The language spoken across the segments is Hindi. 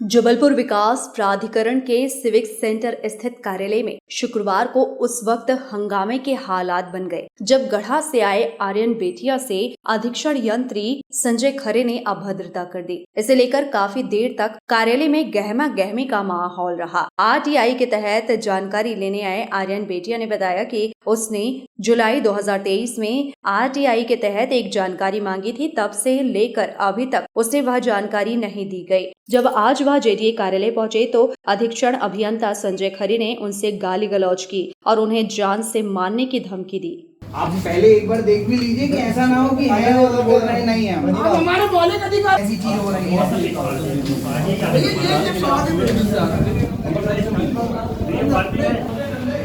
जबलपुर विकास प्राधिकरण के सिविक सेंटर स्थित कार्यालय में शुक्रवार को उस वक्त हंगामे के हालात बन गए जब गढ़ा से आए आर्यन बेटिया से अधीक्षण यंत्री संजय खरे ने अभद्रता कर दी। इसे लेकर काफी देर तक कार्यालय में गहमा गहमी का माहौल रहा। आरटीआई के तहत जानकारी लेने आए आर्यन बेटिया ने बताया कि उसने जुलाई 2023 में आरटीआई के तहत एक जानकारी मांगी थी, तब से लेकर अभी तक उसे वह जानकारी नहीं दी गई। जब आज वह जेडीए कार्यालय पहुंचे तो अधीक्षण अभियंता संजय खरे ने उनसे गाली गलौज की और उन्हें जान से मारने की धमकी दी। आप पहले एक बार देख भी लीजिए कि ऐसा ना हो कि है वो तो बोल रहे नहीं है, हमारे मौलिक अधिकार ऐसी चीज हो रही है।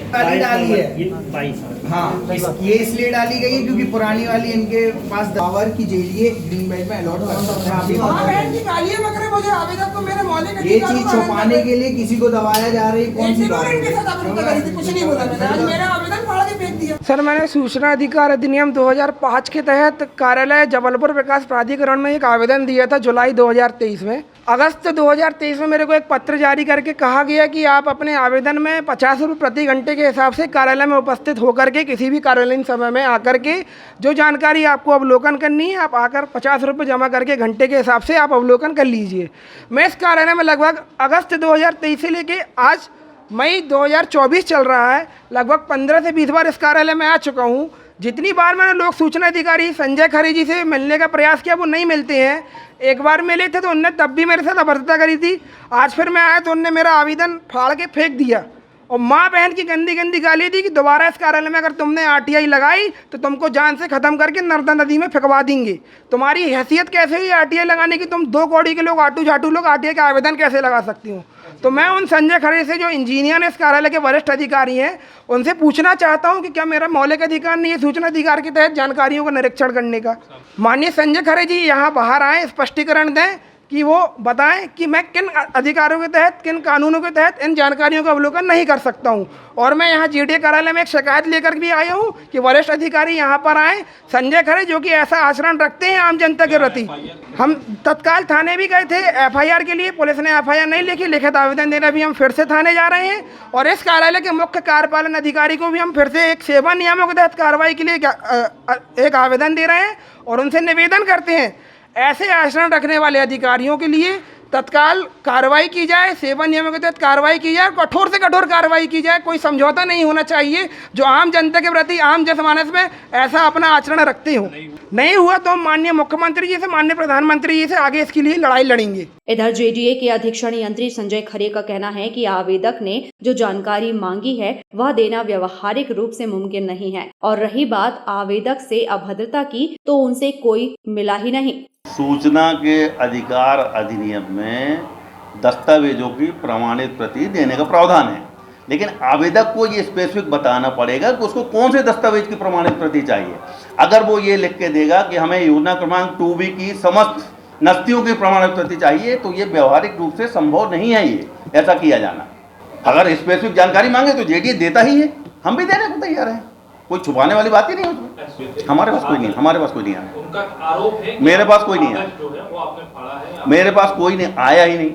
डाली है, हाँ, ये इसलिए डाली गई है क्योंकि पुरानी वाली इनके पास दावर की जेडीए ग्रीन बेल्ट में अलॉट कर सकते हैं। मुझे आवेदक को मेरे मौलिक ये चीज छुपाने के लिए किसी को दबाया जा रही है, कौन सी बात है? कुछ नहीं बोला मैंने, आज मेरा आवेदन फाड़ के फेंक दिया। सर, मैंने सूचना अधिकार अधिनियम 2005 के तहत कार्यालय जबलपुर विकास प्राधिकरण में एक आवेदन दिया था जुलाई 2023 में। अगस्त 2023 में मेरे को एक पत्र जारी करके कहा गया कि आप अपने आवेदन में 50 रुपये प्रति घंटे के हिसाब से कार्यालय में उपस्थित होकर के किसी भी कार्यालयीन समय में आकर के जो जानकारी आपको अवलोकन करनी है, आप आकर 50 रुपये जमा करके घंटे के हिसाब से आप अवलोकन कर लीजिए। मैं इस कार्यालय में लगभग अगस्त 2023 से लेके आज मई 2024 चल रहा है, लगभग 15 से 20 बार इस कार्यालय में आ चुका हूँ। जितनी बार मैंने लोक सूचना अधिकारी संजय खरे जी से मिलने का प्रयास किया वो नहीं मिलते हैं। एक बार मिले थे तो उनने तब भी मेरे साथ अभद्रता करी थी। आज फिर मैं आया तो उनने मेरा आवेदन फाड़ के फेंक दिया और माँ बहन की गंदी गंदी गाली दी कि दोबारा इस कार्यालय में अगर तुमने आरटीआई लगाई तो तुमको जान से ख़त्म करके नर्मदा नदी में फेंकवा देंगे। तुम्हारी हैसियत कैसे हुई आरटीआई लगाने की? तुम 2 कौड़ी के लोग आटू झाटू लोग आरटीआई का आवेदन कैसे लगा सकती हो? तो मैं उन संजय खरे से जो इंजीनियर इस कार्यालय के वरिष्ठ अधिकारी हैं उनसे पूछना चाहता हूं कि क्या मेरा मौलिक अधिकार नहीं है सूचना अधिकार के तहत जानकारियों का निरीक्षण करने का? माननीय संजय खरे जी यहाँ बाहर आए, स्पष्टीकरण दें कि वो बताएं कि मैं किन अधिकारों के तहत, किन कानूनों के तहत इन जानकारियों का अवलोकन नहीं कर सकता हूं। और मैं यहाँ जेडीए कार्यालय में एक शिकायत लेकर भी आया हूं कि वरिष्ठ अधिकारी यहाँ पर आए, संजय खरे जो कि ऐसा आचरण रखते हैं आम जनता के प्रति। हम तत्काल थाने भी गए थे एफआईआर के लिए, पुलिस ने एफआईआर नहीं लिखी, लिखित आवेदन देने भी हम फिर से थाने जा रहे हैं। और इस कार्यालय के मुख्य कार्यपालन अधिकारी को भी हम फिर से एक सेवा नियमों के तहत कार्रवाई के लिए एक आवेदन दे रहे हैं और उनसे निवेदन करते हैं ऐसे आचरण रखने वाले अधिकारियों के लिए तत्काल कार्रवाई की जाए, सेवा नियमों के तहत कार्रवाई की जाए, कठोर से कठोर कार्रवाई की जाए। कोई समझौता नहीं होना चाहिए जो आम जनता के प्रति, आम जनमानस में ऐसा अपना आचरण रखते हो। नहीं हुआ तो हम माननीय मुख्यमंत्री जी से, माननीय प्रधानमंत्री जी से आगे इसके लिए लड़ाई लड़ेंगे। इधर जेडीए के अधीक्षण यंत्री संजय खरे का कहना है कि आवेदक ने जो जानकारी मांगी है वह देना व्यवहारिक रूप से मुमकिन नहीं है, और रही बात आवेदक से अभद्रता की तो उनसे कोई मिला ही नहीं। सूचना के अधिकार अधिनियम में दस्तावेजों की प्रमाणित प्रति देने का प्रावधान है, लेकिन आवेदक को ये स्पेसिफिक बताना पड़ेगा कि उसको कौन से दस्तावेज की प्रमाणित प्रति चाहिए। अगर वो ये लिख के देगा कि हमें योजना क्रमांक 2B की समस्त नस्तियों की प्रमाणित प्रति चाहिए तो ये व्यवहारिक रूप से संभव नहीं है ये ऐसा किया जाना। अगर स्पेसिफिक जानकारी मांगे तो जेडीए देता ही है, हम भी देने को तैयार हैं। कोई छुपाने वाली बात ही नहीं है। हमारे पास कोई नहीं, हमारे पास कोई नहीं है। उनका आरोप है, मेरे पास कोई नहीं है, जो है वो आपने फाड़ा है। मेरे पास कोई नहीं आया ही नहीं,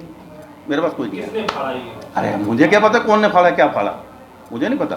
मेरे पास कोई नहीं है। किसने फाड़ा ये? अरे मुझे क्या पता कौन ने फाड़ा, क्या फाड़ा, मुझे नहीं पता।